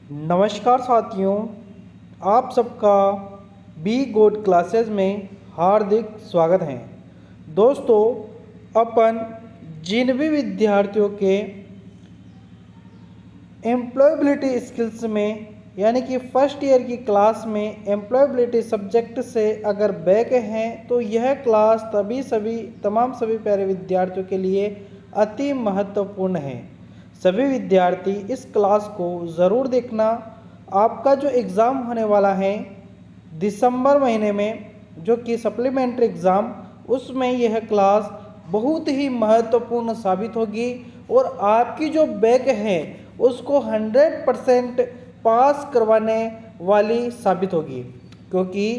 नमस्कार साथियों, आप सबका बी गुड क्लासेस में हार्दिक स्वागत है। दोस्तों, अपन जिन भी विद्यार्थियों के एम्प्लॉयबिलिटी स्किल्स में यानी कि फर्स्ट ईयर की क्लास में एम्प्लॉयबिलिटी सब्जेक्ट से अगर बैक हैं तो यह क्लास तमाम सभी प्यारे विद्यार्थियों के लिए अति महत्वपूर्ण है। सभी विद्यार्थी इस क्लास को ज़रूर देखना। आपका जो एग्ज़ाम होने वाला है दिसंबर महीने में, जो कि सप्लीमेंट्री एग्ज़ाम, उसमें यह क्लास बहुत ही महत्वपूर्ण साबित होगी और आपकी जो बैक है उसको 100% पास करवाने वाली साबित होगी, क्योंकि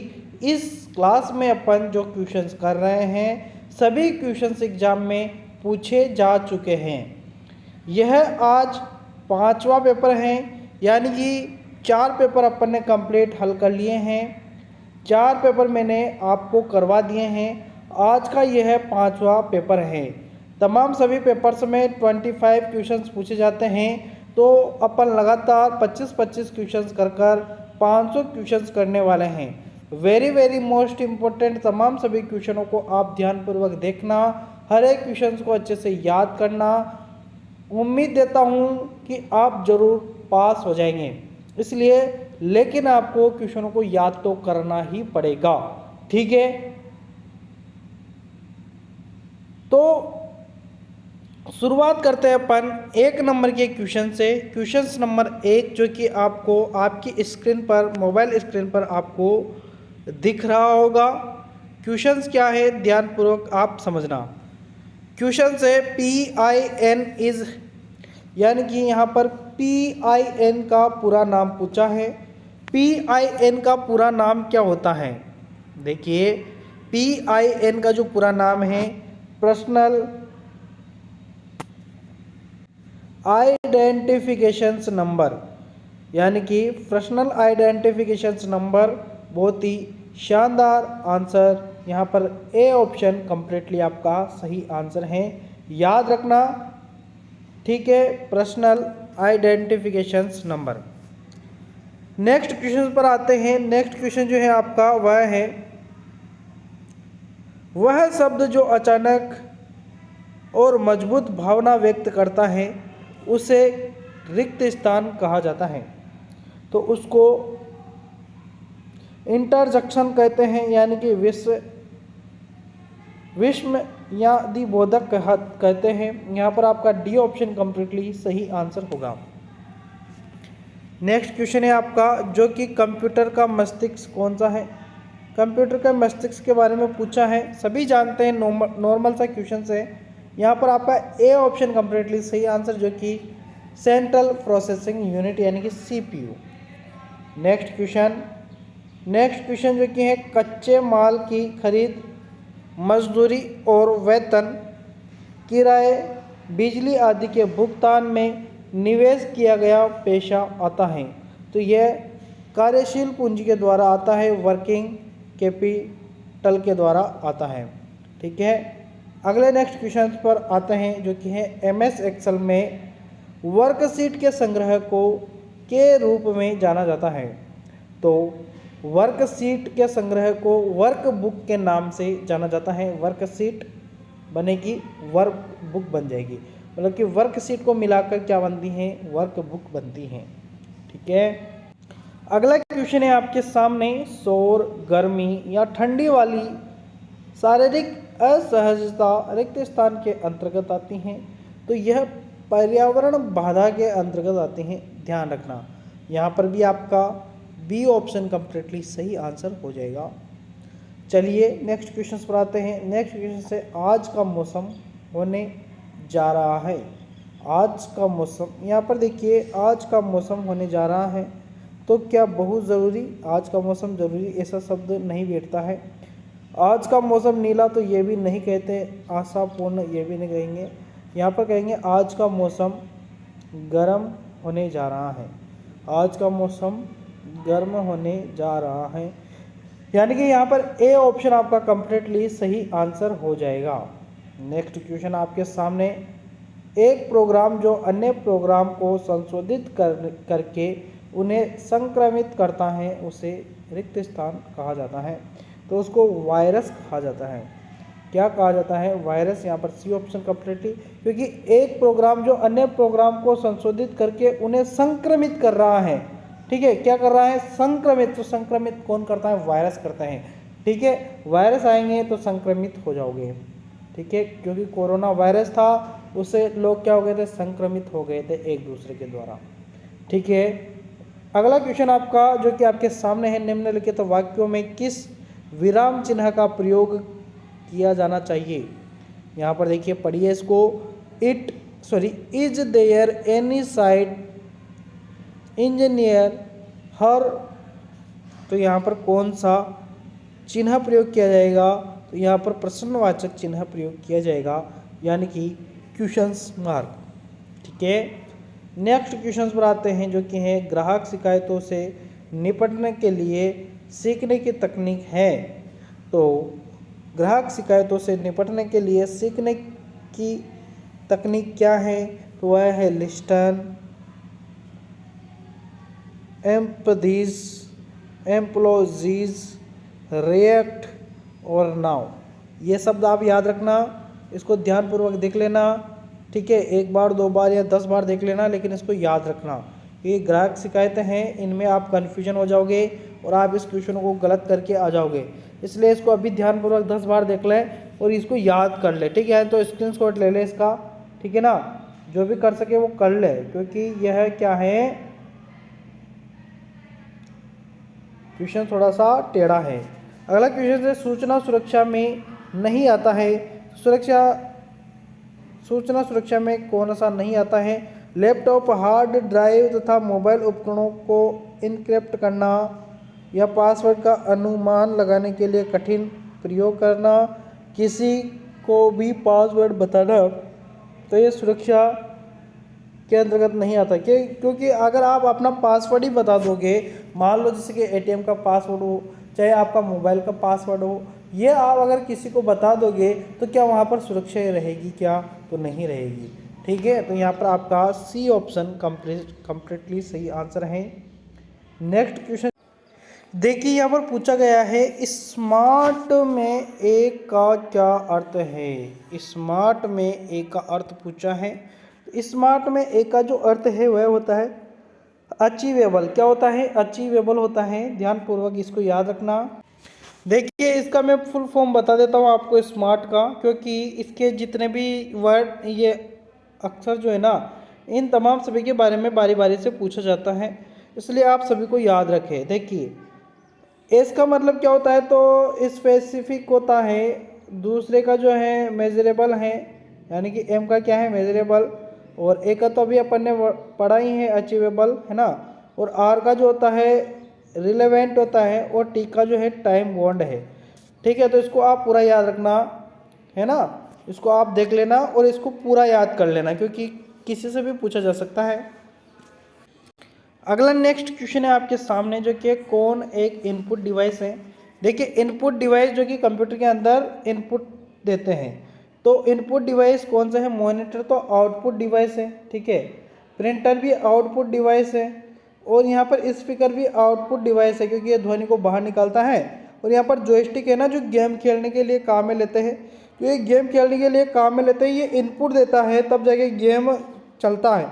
इस क्लास में अपन जो क्वेश्चंस कर रहे हैं सभी क्वेश्चंस एग्जाम में पूछे जा चुके हैं। यह आज 5वां पेपर है, यानी कि 4 पेपर अपन ने कंप्लीट हल कर लिए हैं। 4 पेपर मैंने आपको करवा दिए हैं। आज का यह 5वां पेपर है। तमाम सभी पेपर्स में 25 क्वेश्चंस पूछे जाते हैं, तो अपन लगातार 25-25 क्वेश्चंस कर 500 क्वेश्चंस करने वाले हैं। वेरी मोस्ट इम्पोर्टेंट तमाम सभी क्वेश्चनों को आप ध्यानपूर्वक देखना, हर एक क्वेश्चंस को अच्छे से याद करना। उम्मीद देता हूँ कि आप ज़रूर पास हो जाएंगे, इसलिए लेकिन आपको क्वेश्चनों को याद तो करना ही पड़ेगा, ठीक है। तो शुरुआत करते हैं अपन 1 नंबर के क्वेश्चन से। क्वेश्चन नंबर 1 जो कि आपको आपकी स्क्रीन पर, मोबाइल स्क्रीन पर आपको दिख रहा होगा। क्वेश्चंस क्या है ध्यानपूर्वक आप समझना। क्वेश्चन से PIN इज, यानी कि यहाँ पर PIN का पूरा नाम पूछा है। PIN का पूरा नाम क्या होता है? देखिए, PIN का जो पूरा नाम है पर्सनल आइडेंटिफिकेशंस नंबर, यानी कि पर्सनल आइडेंटिफिकेशंस नंबर। बहुत ही शानदार आंसर, यहाँ पर ए ऑप्शन कंप्लीटली आपका सही आंसर है, याद रखना, ठीक है। Personal identifications number. Next question पर आते हैं। नेक्स्ट क्वेश्चन जो है आपका वह है, वह शब्द जो अचानक और मजबूत भावना व्यक्त करता है उसे रिक्त स्थान कहा जाता है। तो उसको इंटरजेक्शन कहते हैं, यानी कि विस्मयादिबोधक कहते हैं। यहाँ पर आपका डी ऑप्शन कंप्लीटली सही आंसर होगा। नेक्स्ट क्वेश्चन है आपका, जो कि कंप्यूटर का मस्तिष्क कौन सा है? कंप्यूटर का मस्तिष्क के बारे में पूछा है, सभी जानते हैं, नॉर्मल सा क्वेश्चन है। यहाँ पर आपका ए ऑप्शन कंप्लीटली सही आंसर, जो कि सेंट्रल प्रोसेसिंग यूनिट यानी कि CPU। नेक्स्ट क्वेश्चन जो कि है, कच्चे माल की खरीद, मजदूरी और वेतन, किराए, बिजली आदि के भुगतान में निवेश किया गया पैसा आता है। तो यह कार्यशील पूंजी के द्वारा आता है, वर्किंग कैपिटल के द्वारा आता है, ठीक है। अगले नेक्स्ट क्वेश्चन पर आते हैं, जो कि है MS एक्सेल में वर्कशीट के संग्रह को के रूप में जाना जाता है। तो वर्कशीट के संग्रह को वर्कबुक के नाम से जाना जाता है। वर्कशीट बनेगी, वर्कबुक बन जाएगी, मतलब कि वर्कशीट को मिलाकर क्या बनती है? वर्कबुक बनती है, ठीक है। अगला क्वेश्चन है आपके सामने, शोर, गर्मी या ठंडी वाली शारीरिक असहजता रिक्त स्थान के अंतर्गत आती हैं। तो यह पर्यावरण बाधा के अंतर्गत आते हैं, ध्यान रखना। यहाँ पर भी आपका बी ऑप्शन कंप्लीटली सही आंसर हो जाएगा। चलिए नेक्स्ट क्वेश्चन पर आते हैं। नेक्स्ट क्वेश्चन से, आज का मौसम होने जा रहा है। आज का मौसम, यहाँ पर देखिए, आज का मौसम होने जा रहा है, तो क्या बहुत ज़रूरी आज का मौसम ज़रूरी ऐसा शब्द नहीं बैठता है। आज का मौसम नीला तो ये भी नहीं कहते, आशापूर्ण ये भी नहीं कहेंगे। यहाँ पर कहेंगे आज का मौसम गर्म होने जा रहा है। आज का मौसम गर्म होने जा रहा है, यानी कि यहाँ पर ए ऑप्शन आपका कंप्लीटली सही आंसर हो जाएगा। नेक्स्ट क्वेश्चन आपके सामने, एक प्रोग्राम जो अन्य प्रोग्राम को संशोधित करके उन्हें संक्रमित करता है उसे रिक्त स्थान कहा जाता है। तो उसको वायरस कहा जाता है। क्या कहा जाता है? वायरस। यहाँ पर सी ऑप्शन कंप्लीटली, क्योंकि एक प्रोग्राम जो अन्य प्रोग्राम को संशोधित करके उन्हें संक्रमित कर रहा है, ठीक है, क्या कर रहा है? संक्रमित। तो संक्रमित कौन करता है? वायरस करता है, ठीक है। वायरस आएंगे तो संक्रमित हो जाओगे, ठीक है, क्योंकि कोरोना वायरस था, उससे लोग क्या हो गए थे? संक्रमित हो गए थे एक दूसरे के द्वारा, ठीक है। अगला क्वेश्चन आपका जो कि आपके सामने है, निम्नलिखित वाक्यों में किस विराम चिन्ह का प्रयोग किया जाना चाहिए? यहाँ पर देखिए, पढ़िए इसको। Is there any site engineer here, तो यहाँ पर कौन सा चिन्ह प्रयोग किया जाएगा? तो यहाँ पर प्रश्नवाचक चिन्ह प्रयोग किया जाएगा, यानी कि क्वेश्चंस मार्क, ठीक है। नेक्स्ट क्वेश्चंस पर आते हैं, जो कि हैं ग्राहक शिकायतों से निपटने के लिए सीखने की तकनीक है। तो ग्राहक शिकायतों से निपटने के लिए सीखने की तकनीक क्या है? तो वह है लिस्टन, एम्पथीज, एम्प्लोजीज, रिएक्ट और नाउ। ये शब्द आप याद रखना, इसको ध्यानपूर्वक देख लेना, ठीक है। एक बार, दो बार या 10 बार देख लेना, लेकिन इसको याद रखना। ये ग्राहक शिकायतें हैं, इनमें आप कन्फ्यूजन हो जाओगे और आप इस क्वेश्चन को गलत करके आ जाओगे, इसलिए इसको अभी ध्यानपूर्वक 10 बार देख लें और इसको याद कर ले, ठीक है। तो स्क्रीनशॉट ले ले इसका, ठीक है ना, जो भी कर सके वो कर ले, क्योंकि यह क्या है, क्वेश्चन थोड़ा सा टेढ़ा है। अगला क्वेश्चन है, सूचना सुरक्षा में नहीं आता है। सूचना सुरक्षा में कौन सा नहीं आता है? लैपटॉप, हार्ड ड्राइव तथा मोबाइल उपकरणों को इनक्रिप्ट करना या पासवर्ड का अनुमान लगाने के लिए कठिन प्रयोग करना, किसी को भी पासवर्ड बताना, तो ये सुरक्षा के अंतर्गत नहीं आता। क्योंकि अगर आप अपना पासवर्ड ही बता दोगे, मान लो जैसे कि एटीएम का पासवर्ड हो, चाहे आपका मोबाइल का पासवर्ड हो, ये आप अगर किसी को बता दोगे तो क्या वहाँ पर सुरक्षा रहेगी? क्या? तो नहीं रहेगी, ठीक है। तो यहाँ पर आपका सी ऑप्शन कंप्लीटली सही आंसर है। नेक्स्ट क्वेश्चन देखिए, यहाँ पर पूछा गया है, स्मार्ट में ए का क्या अर्थ है? स्मार्ट में ए का अर्थ पूछा है। स्मार्ट में ए का जो अर्थ है वह होता है अचीवेबल। क्या होता है? अचीवेबल होता है। ध्यानपूर्वक इसको याद रखना। देखिए, इसका मैं फुल फॉर्म बता देता हूँ आपको स्मार्ट का, क्योंकि इसके जितने भी वर्ड, ये अक्षर जो है ना, इन तमाम सभी के बारे में बारी बारी से पूछा जाता है, इसलिए आप सभी को याद रखें। देखिए, एस का मतलब क्या होता है? तो स्पेसिफिक होता है। दूसरे का जो है मेजरेबल है, यानी कि एम का क्या है? मेजरेबल। और ए का तो अभी अपन ने पढ़ा ही है, अचीवेबल, है ना। और आर का जो होता है रिलेवेंट होता है, और टी का जो है टाइम बॉन्ड है, ठीक है। तो इसको आप पूरा याद रखना, है ना, इसको आप देख लेना और इसको पूरा याद कर लेना, क्योंकि किसी से भी पूछा जा सकता है। अगला नेक्स्ट क्वेश्चन है आपके सामने, जो कि कौन एक इनपुट डिवाइस है? देखिए, इनपुट डिवाइस जो कि कंप्यूटर के अंदर इनपुट देते हैं, तो इनपुट डिवाइस कौन सा है? मॉनिटर तो आउटपुट डिवाइस है, ठीक है। प्रिंटर भी आउटपुट डिवाइस है, और यहाँ पर स्पीकर भी आउटपुट डिवाइस है, क्योंकि ये ध्वनि को बाहर निकालता है। और यहाँ पर जॉयस्टिक है ना, जो गेम खेलने के लिए काम में लेते हैं, तो ये गेम खेलने के लिए काम में लेते हैं, ये इनपुट देता है, तब जाके गेम चलता है।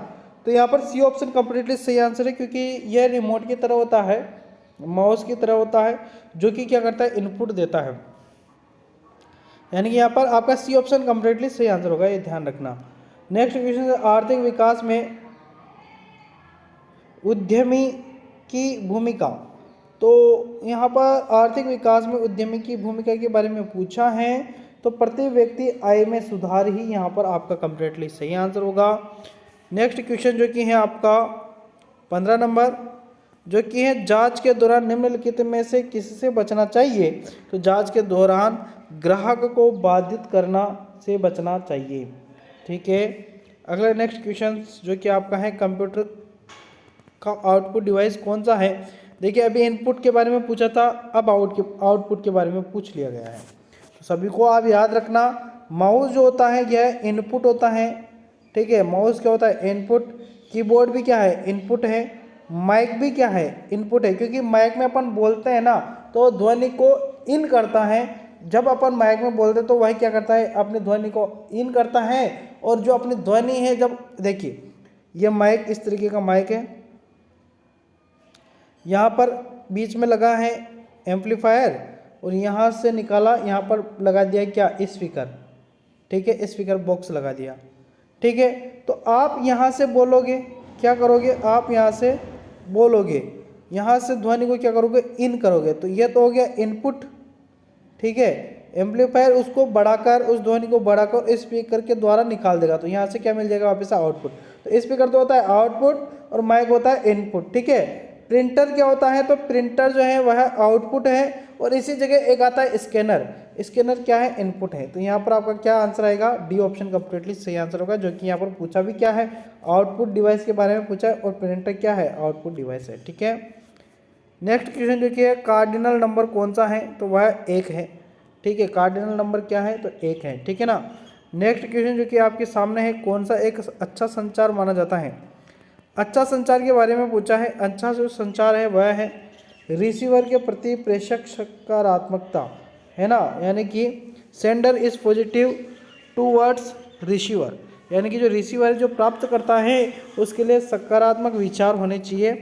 तो यहाँ पर सी ऑप्शन कंप्लीटली सही आंसर है, क्योंकि यह रिमोट की तरह होता है, माउस की तरह होता है, जो कि क्या करता है? इनपुट देता है। यानी कि यहाँ पर आपका सी ऑप्शन कंप्लीटली सही आंसर होगा, ये ध्यान रखना। नेक्स्ट क्वेश्चन है, आर्थिक विकास में उद्यमी की भूमिका। तो यहाँ पर आर्थिक विकास में उद्यमी की भूमिका के बारे में पूछा है, तो प्रति व्यक्ति आय में सुधार ही यहाँ पर आपका कंप्लीटली सही आंसर होगा। नेक्स्ट क्वेश्चन जो कि है आपका 15 नंबर, जो कि है जांच के दौरान निम्नलिखित में से किससे बचना चाहिए? तो जांच के दौरान ग्राहक को बाधित करना से बचना चाहिए, ठीक है। अगला नेक्स्ट क्वेश्चन जो कि आपका है, कंप्यूटर का आउटपुट डिवाइस कौन सा है? देखिए, अभी इनपुट के बारे में पूछा था, अब आउटपुट के बारे में पूछ लिया गया है, तो सभी को आप याद रखना। माउस जो होता है यह इनपुट होता है, ठीक है। माउस क्या होता है? इनपुट। कीबोर्ड भी क्या है? इनपुट है, माइक भी क्या है, इनपुट है, क्योंकि माइक में अपन बोलते हैं ना तो ध्वनि को इन करता है। जब अपन माइक में बोलते तो वही क्या करता है, अपनी ध्वनि को इन करता है। और जो अपनी ध्वनि है, जब देखिए ये माइक इस तरीके का माइक है, यहाँ पर बीच में लगा है एम्पलीफायर और यहाँ से निकाला, यहाँ पर लगा दिया क्या, स्पीकर। ठीक है, स्पीकर बॉक्स लगा दिया। ठीक है, तो आप यहाँ से बोलोगे, क्या करोगे, आप यहाँ से बोलोगे, यहाँ से ध्वनि को क्या करोगे, इन करोगे, तो ये तो हो गया इनपुट। ठीक है, एम्पलीफायर उसको बढ़ाकर, उस ध्वनि को बढ़ाकर स्पीकर के द्वारा निकाल देगा, तो यहाँ से क्या मिल जाएगा, वापस आउटपुट। तो स्पीकर तो होता है आउटपुट और माइक होता है इनपुट। ठीक है, प्रिंटर क्या होता है, तो प्रिंटर जो है वह आउटपुट है और इसी जगह एक आता है स्कैनर। स्कैनर क्या है, इनपुट है। तो यहाँ पर आपका क्या आंसर आएगा, डी ऑप्शन कंप्लीटली सही आंसर होगा, जो कि यहाँ पर पूछा भी क्या है, आउटपुट डिवाइस के बारे में पूछा है और प्रिंटर क्या है, आउटपुट डिवाइस है। ठीक है, नेक्स्ट क्वेश्चन जो कि है, कार्डिनल नंबर कौन सा है, तो वह 1 है। ठीक है, कार्डिनल नंबर क्या है, तो 1 है। ठीक है ना। नेक्स्ट क्वेश्चन जो कि आपके सामने है, कौन सा एक अच्छा संचार माना जाता है। अच्छा संचार के बारे में पूछा है। अच्छा जो संचार है वह है रिसीवर के प्रति प्रेषक सकारात्मकता, है ना, यानी कि sender is positive towards receiver, यानी कि जो रिसीवर जो प्राप्त करता है उसके लिए सकारात्मक विचार होने चाहिए।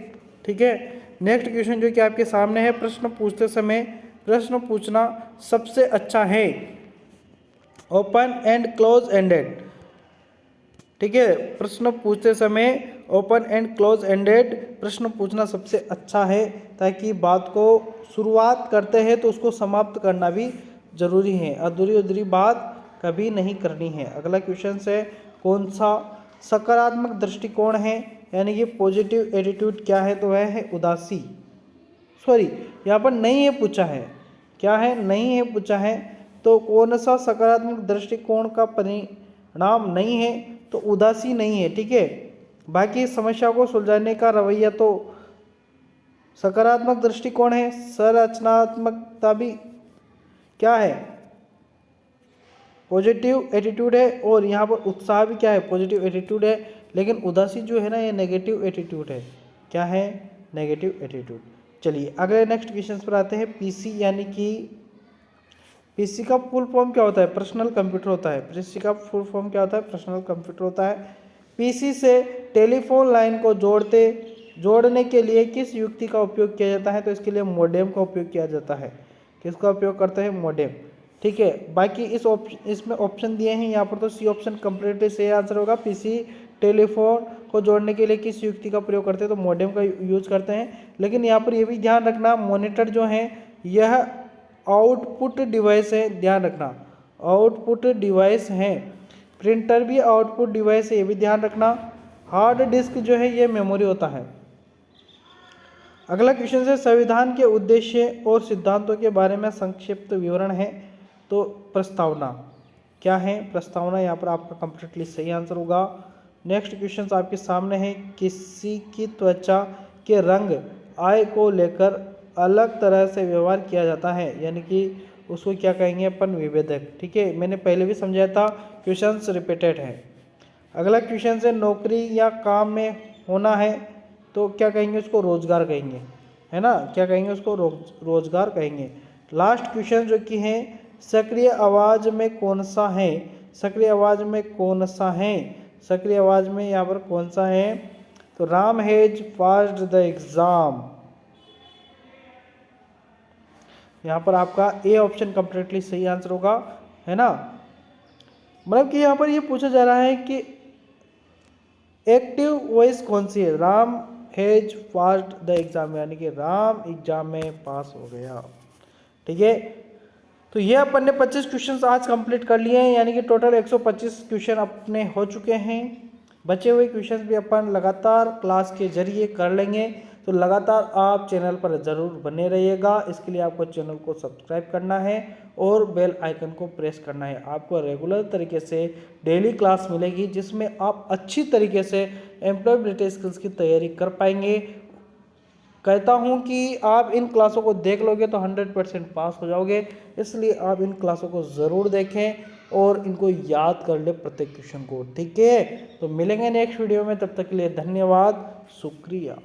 ठीक है, नेक्स्ट क्वेश्चन जो कि आपके सामने है, प्रश्न पूछते समय प्रश्न पूछना सबसे अच्छा है, ओपन एंड क्लोज एंडेड। ठीक है, प्रश्न पूछते समय ओपन एंड क्लोज एंडेड प्रश्न पूछना सबसे अच्छा है, ताकि बात को शुरुआत करते हैं तो उसको समाप्त करना भी जरूरी है, अधूरी अधूरी बात कभी नहीं करनी है। अगला क्वेश्चन है, कौन सा सकारात्मक दृष्टिकोण है, यानी कि पॉजिटिव एटीट्यूड क्या है, तो वह है उदासी। सॉरी, यहाँ पर नहीं है पूछा है, क्या है, नहीं है पूछा है, तो कौन सा सकारात्मक दृष्टिकोण का परिणाम नहीं है, तो उदासी नहीं है। ठीक है, बाकी समस्या को सुलझाने का रवैया तो सकारात्मक दृष्टिकोण है। संरचनात्मकता भी क्या है, पॉजिटिव एटीट्यूड है, और यहाँ पर उत्साह भी क्या है, पॉजिटिव एटीट्यूड है। लेकिन उदासी जो है ना, ये नेगेटिव एटीट्यूड है। क्या है, नेगेटिव एटीट्यूड। चलिए अगले नेक्स्ट क्वेश्चन पर आते हैं। पीसी यानी कि पीसी का फुल फॉर्म क्या होता है, पर्सनल कंप्यूटर होता है। पीसी का फुल फॉर्म क्या होता है, पर्सनल कंप्यूटर होता है। पीसी से टेलीफोन लाइन को जोड़ने के लिए किस युक्ति का उपयोग किया जाता है, तो इसके लिए मोडेम का उपयोग किया जाता है। किसका उपयोग करते हैं, मोडेम। ठीक है, बाकी इसमें ऑप्शन दिए हैं, यहाँ पर तो सी ऑप्शन कंप्लीटली सही आंसर होगा। पीसी टेलीफोन को जोड़ने के लिए किस युक्ति का प्रयोग करते हैं, तो मोडेम का यूज करते हैं। लेकिन यहाँ पर यह भी ध्यान रखना, मॉनिटर जो है यह आउटपुट डिवाइस है, ध्यान रखना, आउटपुट डिवाइस है। प्रिंटर भी आउटपुट डिवाइस है, ये भी ध्यान रखना। हार्ड डिस्क जो है ये मेमोरी होता है। अगला क्वेश्चन है, संविधान के उद्देश्य और सिद्धांतों के बारे में संक्षिप्त विवरण है, तो प्रस्तावना क्या है, प्रस्तावना यहाँ पर आपका कंप्लीटली सही आंसर होगा। नेक्स्ट क्वेश्चन आपके सामने है, किसी की त्वचा के रंग आय को लेकर अलग तरह से व्यवहार किया जाता है, यानी कि उसको क्या कहेंगे अपन, विभेदक। ठीक है, मैंने पहले भी समझाया था, क्वेश्चंस रिपीटेड है। अगला क्वेश्चन है, नौकरी या काम में होना है, तो क्या कहेंगे उसको, रोजगार कहेंगे, है ना, क्या कहेंगे उसको, रोजगार कहेंगे। लास्ट क्वेश्चन जो कि है, सक्रिय आवाज में कौन सा है, सक्रिय आवाज में कौन सा है, सक्रिय आवाज में यहाँ पर कौन सा है, तो Ram has passed the exam. यहाँ पर आपका ए ऑप्शन कंप्लीटली सही आंसर होगा, है ना। मतलब कि यहाँ पर ये पूछा जा रहा है कि एक्टिव वॉइस कौन सी है, Ram has passed the exam, यानी कि राम एग्जाम में पास हो गया। ठीक है, तो ये अपन ने 25 क्वेश्चंस आज कंप्लीट कर लिए हैं, यानी कि टोटल 125 क्वेश्चन अपने हो चुके हैं। बचे हुए क्वेश्चंस भी अपन लगातार क्लास के जरिए कर लेंगे, तो लगातार आप चैनल पर ज़रूर बने रहिएगा। इसके लिए आपको चैनल को सब्सक्राइब करना है और बेल आइकन को प्रेस करना है। आपको रेगुलर तरीके से डेली क्लास मिलेगी, जिसमें आप अच्छी तरीके से एम्प्लॉयबिलिटी स्किल्स की तैयारी कर पाएंगे। कहता हूं कि आप इन क्लासों को देख लोगे तो 100% पास हो जाओगे, इसलिए आप इन क्लासों को ज़रूर देखें और इनको याद कर ले प्रत्येक क्वेश्चन को। ठीक है, तो मिलेंगे नेक्स्ट वीडियो में, तब तक के लिए धन्यवाद, शुक्रिया।